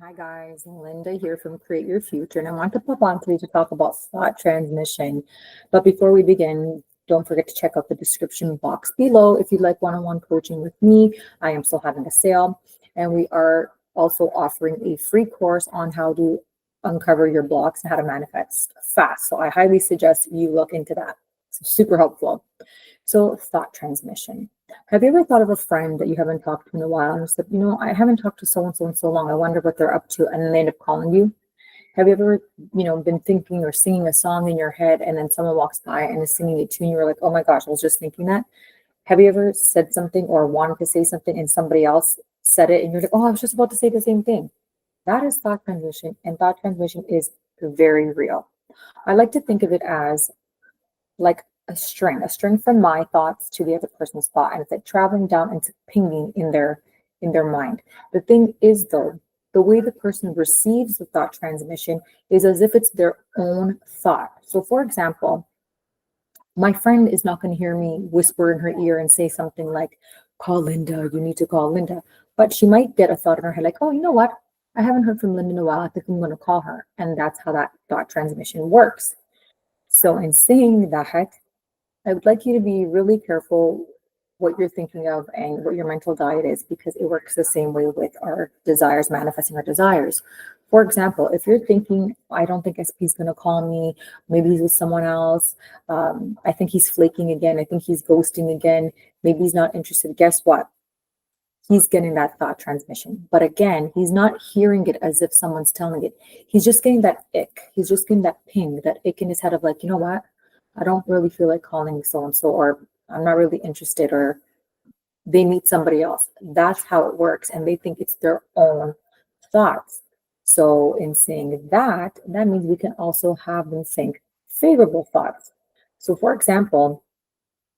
Hi guys, Linda here from Create Your Future, and I want to pop on today to talk about thought transmission. But before we begin, don't forget to check out the description box below if you'd like one-on-one coaching with me. I am still having a sale, and we are also offering a free course on how to uncover your blocks and how to manifest fast. So I highly suggest you look into that. It's super helpful. So thought transmission. Have you ever thought of a friend that you haven't talked to in a while and said, I haven't talked to so and so in so long. I wonder what they're up to, and then they end up calling you? Have you ever, been thinking or singing a song in your head, and then someone walks by and is singing it too, and you're like, oh my gosh, I was just thinking that? Have you ever said something or wanted to say something and somebody else said it, and you're like, oh, I was just about to say the same thing? That is thought transmission, and thought transmission is very real. I like to think of it as like a string from my thoughts to the other person's thought, and it's like traveling down and it's pinging in their mind. The thing is, though, the way the person receives the thought transmission is as if it's their own thought. So for example, my friend is not going to hear me whisper in her ear and say something like, call Linda, you need to call Linda. But she might get a thought in her head like, oh, you know what, I haven't heard from Linda in a while, I think I'm going to call her. And that's how that thought transmission works. So in saying that, I would like you to be really careful what you're thinking of and what your mental diet is, because it works the same way with our desires, manifesting our desires. For example, if you're thinking, I don't think SP is going to call me, maybe he's with someone else, I think he's flaking again, I think he's ghosting again, maybe he's not interested, guess what? He's getting that thought transmission. But again, he's not hearing it as if someone's telling it. He's just getting that ick. He's just getting that ping, that ick in his head of like, you know what? I don't really feel like calling so-and-so, or I'm not really interested, or they meet somebody else. That's how it works. And they think it's their own thoughts. So in saying that, that means we can also have them think favorable thoughts. So for example,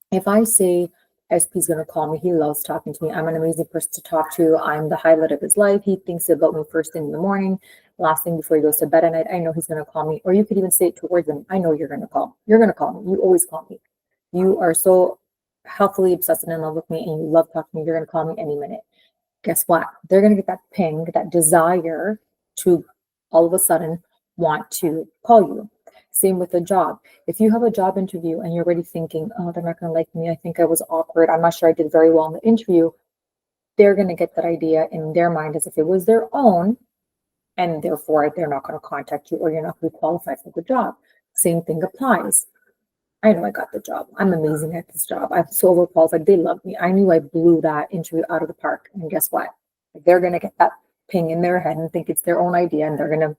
if I say, SP's going to call me, he loves talking to me, I'm an amazing person to talk to, I'm the highlight of his life, he thinks about me first thing in the morning, last thing before he goes to bed at night, I know he's going to call me. Or you could even say it towards him, I know you're going to call me, you always call me, you are so healthily obsessed and in love with me, and you love talking to me, you're going to call me any minute. Guess what? They're going to get that ping, that desire to all of a sudden want to call you. Same with a job. If you have a job interview and you're already thinking, oh, they're not going to like me, I think I was awkward, I'm not sure I did very well in the interview, they're going to get that idea in their mind as if it was their own, and therefore they're not going to contact you, or you're not going to be qualified for the job. Same thing applies. I know I got the job. I'm amazing at this job. I'm so overqualified. They love me. I knew I blew that interview out of the park. And guess what? They're going to get that ping in their head and think it's their own idea, and they're going to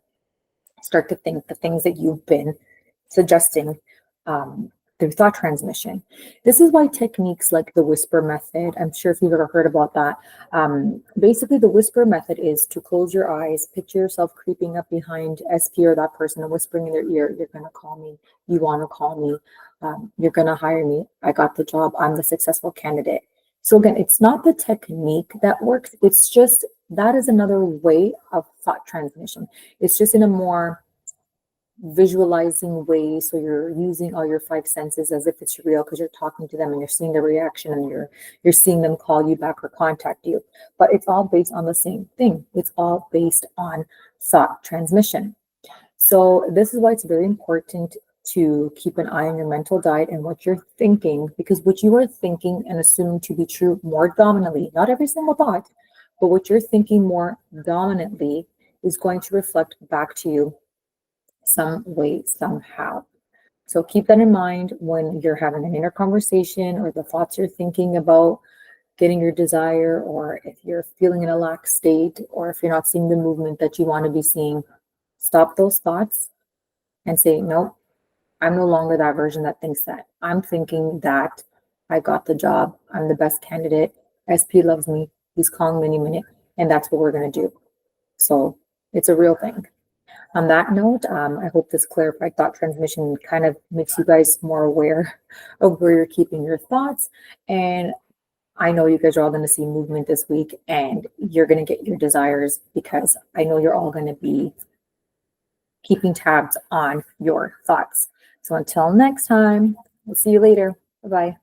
start to think the things that you've been suggesting through thought transmission. This is why techniques like the whisper method, I'm sure if you've ever heard about that, basically the whisper method is to close your eyes, picture yourself creeping up behind SP or that person and whispering in their ear, you're going to call me, you want to call me, you're going to hire me, I got the job, I'm the successful candidate. So again, it's not the technique that works, it's just that is another way of thought transmission. It's just in a more visualizing way, so you're using all your five senses as if it's real, because you're talking to them and you're seeing the reaction, and you're seeing them call you back or contact you. But it's all based on the same thing. It's all based on thought transmission. So this is why it's very important to keep an eye on your mental diet and what you're thinking, because what you are thinking and assuming to be true more dominantly, not every single thought, but what you're thinking more dominantly is going to reflect back to you some way, somehow. So keep that in mind when you're having an inner conversation, or the thoughts you're thinking about getting your desire, or if you're feeling in a lax state, or if you're not seeing the movement that you want to be seeing. Stop those thoughts and say, nope, I'm no longer that version that thinks that. I'm thinking that I got the job, I'm the best candidate, SP loves me, he's calling me any minute, and that's what we're going to do. So it's a real thing. On that note, I hope this clarified thought transmission kind of makes you guys more aware of where you're keeping your thoughts. And I know you guys are all going to see movement this week, and you're going to get your desires, because I know you're all going to be keeping tabs on your thoughts. So until next time, we'll see you later. Bye-bye.